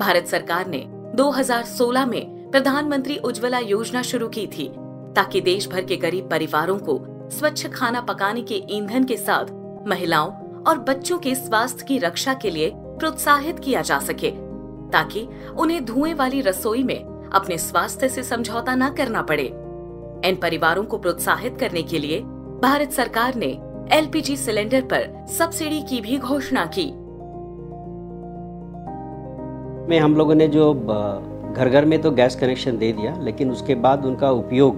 भारत सरकार ने 2016 में प्रधानमंत्री उज्ज्वला योजना शुरू की थी ताकि देश भर के गरीब परिवारों को स्वच्छ खाना पकाने के ईंधन के साथ महिलाओं और बच्चों के स्वास्थ्य की रक्षा के लिए प्रोत्साहित किया जा सके, ताकि उन्हें धुएं वाली रसोई में अपने स्वास्थ्य से समझौता न करना पड़े। इन परिवारों को प्रोत्साहित करने के लिए भारत सरकार ने एलपीजी सिलेंडर पर सब्सिडी की भी घोषणा की। में हम लोगों ने जो घर घर में तो गैस कनेक्शन दे दिया, लेकिन उसके बाद उनका उपयोग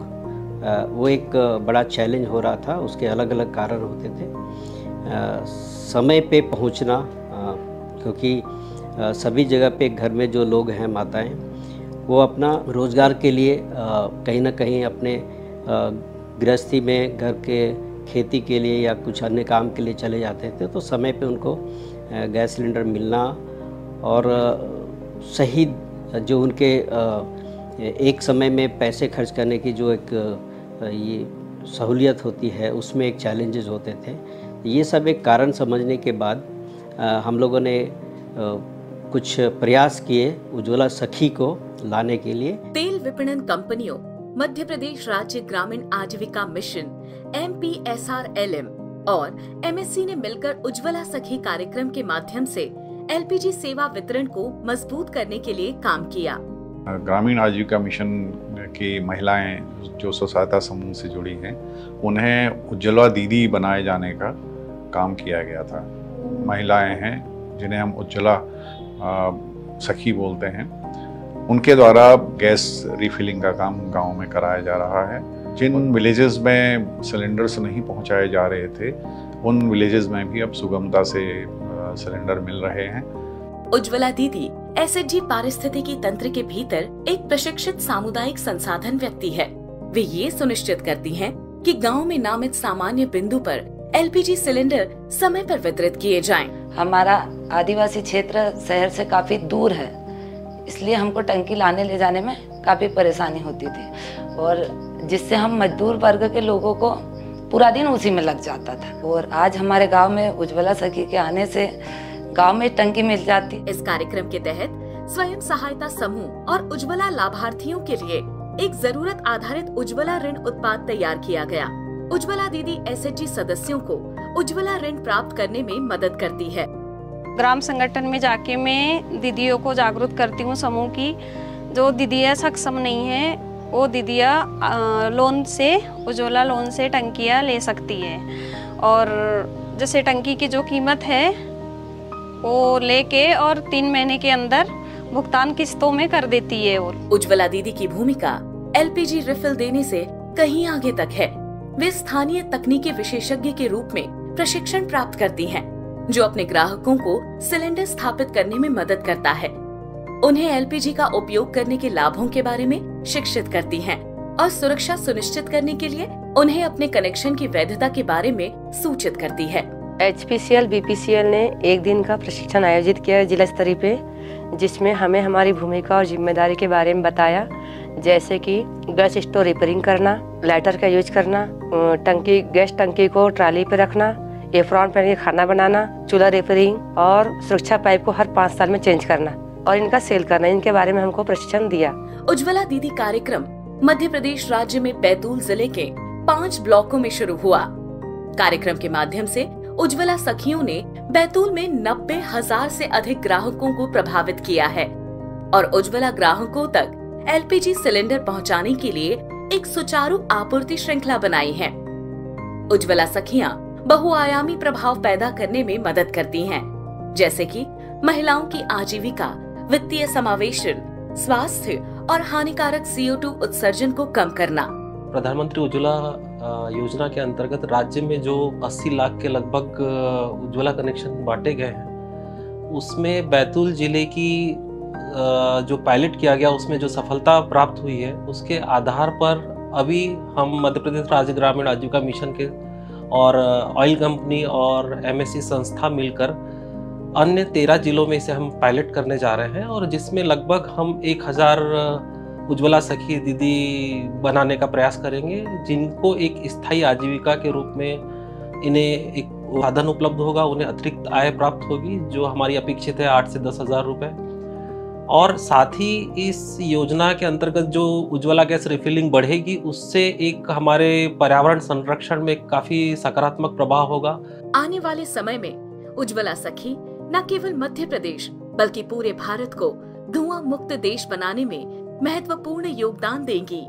वो एक बड़ा चैलेंज हो रहा था। उसके अलग अलग कारण होते थे। समय पे पहुंचना, क्योंकि सभी जगह पे घर में जो लोग हैं, माताएं, वो अपना रोज़गार के लिए कहीं ना कहीं अपने गृहस्थी में घर के खेती के लिए या कुछ अन्य काम के लिए चले जाते थे। तो समय पे उनको गैस सिलेंडर मिलना और सही जो उनके एक समय में पैसे खर्च करने की जो एक ये सहूलियत होती है, उसमें एक चैलेंजेस होते थे। ये सब एक कारण समझने के बाद हम लोगों ने कुछ प्रयास किए उज्ज्वला सखी को लाने के लिए। तेल विपणन कंपनियों, मध्य प्रदेश राज्य ग्रामीण आजीविका मिशन MPSRLM और MSC ने मिलकर उज्ज्वला सखी कार्यक्रम के माध्यम से एलपीजी सेवा वितरण को मजबूत करने के लिए काम किया। ग्रामीण आजीविका मिशन की महिलाएं जो स्वसहायता समूह से जुड़ी हैं, उन्हें उज्ज्वला दीदी बनाए जाने का काम किया गया था। महिलाएं हैं जिन्हें हम उज्ज्वला सखी बोलते हैं, उनके द्वारा गैस रिफिलिंग का काम गांव में कराया जा रहा है। जिन विलेजेस में सिलेंडर्स नहीं पहुंचाए जा रहे थे, उन विलेजेस में भी अब सुगमता से सिलेंडर मिल रहे हैं। उज्ज्वला दीदी एसएचजी पारिस्थितिकी तंत्र के भीतर एक प्रशिक्षित सामुदायिक संसाधन व्यक्ति है। वे ये सुनिश्चित करती हैं कि गांव में नामित सामान्य बिंदु पर एलपीजी सिलेंडर समय पर वितरित किए जाएं। हमारा आदिवासी क्षेत्र शहर से काफी दूर है, इसलिए हमको टंकी लाने ले जाने में काफी परेशानी होती थी, और जिससे हम मजदूर वर्ग के लोगों को पूरा दिन उसी में लग जाता था। और आज हमारे गांव में उज्ज्वला सखी के आने से गांव में टंकी मिल जाती। इस कार्यक्रम के तहत स्वयं सहायता समूह और उज्ज्वला लाभार्थियों के लिए एक जरूरत आधारित उज्ज्वला ऋण उत्पाद तैयार किया गया। उज्ज्वला दीदी एसएचजी सदस्यों को उज्ज्वला ऋण प्राप्त करने में मदद करती है। ग्राम संगठन में जाके मैं दीदियों को जागरूक करती हूँ समूह की। जो दीदियाँ सक्षम नहीं है, वो दीदियाँ लोन से, उज्ज्वला लोन से टंकियाँ ले सकती है, और जैसे टंकी की जो कीमत है वो लेके और 3 महीने के अंदर भुगतान किस्तों में कर देती है। उज्ज्वला दीदी की भूमिका एलपीजी रिफिल देने से कहीं आगे तक है। वे स्थानीय तकनीकी विशेषज्ञ के रूप में प्रशिक्षण प्राप्त करती हैं, जो अपने ग्राहकों को सिलेंडर स्थापित करने में मदद करता है। उन्हें एलपीजी का उपयोग करने के लाभों के बारे में शिक्षित करती हैं और सुरक्षा सुनिश्चित करने के लिए उन्हें अपने कनेक्शन की वैधता के बारे में सूचित करती है। HPCL BPCL ने एक दिन का प्रशिक्षण आयोजित किया जिला स्तरीय पे, जिसमें हमें हमारी भूमिका और जिम्मेदारी के बारे में बताया, जैसे कि गैस स्टोव रिपेयरिंग करना, लाइटर का यूज करना, गैस टंकी को ट्राली पे रखना, एप्रॉन पहन के खाना बनाना, चूल्हा रिपेयरिंग और सुरक्षा पाइप को हर 5 साल में चेंज करना और इनका सेल करना, इनके बारे में हमको प्रशिक्षण दिया। उज्ज्वला दीदी कार्यक्रम मध्य प्रदेश राज्य में बैतूल जिले के 5 ब्लॉकों में शुरू हुआ। कार्यक्रम के माध्यम से उज्ज्वला सखियों ने बैतूल में 90,000 से अधिक ग्राहकों को प्रभावित किया है और उज्ज्वला ग्राहकों तक एलपीजी सिलेंडर पहुंचाने के लिए एक सुचारू आपूर्ति श्रृंखला बनाई है। उज्ज्वला सखियां बहुआयामी प्रभाव पैदा करने में मदद करती हैं, जैसे कि महिलाओं की आजीविका, वित्तीय समावेशन, स्वास्थ्य और हानिकारक CO2 उत्सर्जन को कम करना। प्रधानमंत्री उज्ज्वला योजना के अंतर्गत राज्य में जो 80 लाख के लगभग उज्ज्वला कनेक्शन बांटे गए हैं, उसमें बैतूल जिले की जो पायलट किया गया, उसमें जो सफलता प्राप्त हुई है, उसके आधार पर अभी हम मध्य प्रदेश राज्य ग्रामीण आजीविका मिशन के और ऑयल कंपनी और MSC संस्था मिलकर अन्य 13 जिलों में से हम पायलट करने जा रहे हैं, और जिसमें लगभग हम 1000 उज्ज्वला सखी दीदी बनाने का प्रयास करेंगे, जिनको एक स्थायी आजीविका के रूप में इन्हें एक साधन उपलब्ध होगा, उन्हें अतिरिक्त आय प्राप्त होगी, जो हमारी अपेक्षित है 8 से 10 हज़ार रुपये। और साथ ही इस योजना के अंतर्गत जो उज्ज्वला गैस रिफिलिंग बढ़ेगी, उससे एक हमारे पर्यावरण संरक्षण में काफी सकारात्मक प्रभाव होगा। आने वाले समय में उज्ज्वला सखी न केवल मध्य प्रदेश बल्कि पूरे भारत को धुआं मुक्त देश बनाने में महत्वपूर्ण योगदान देंगी।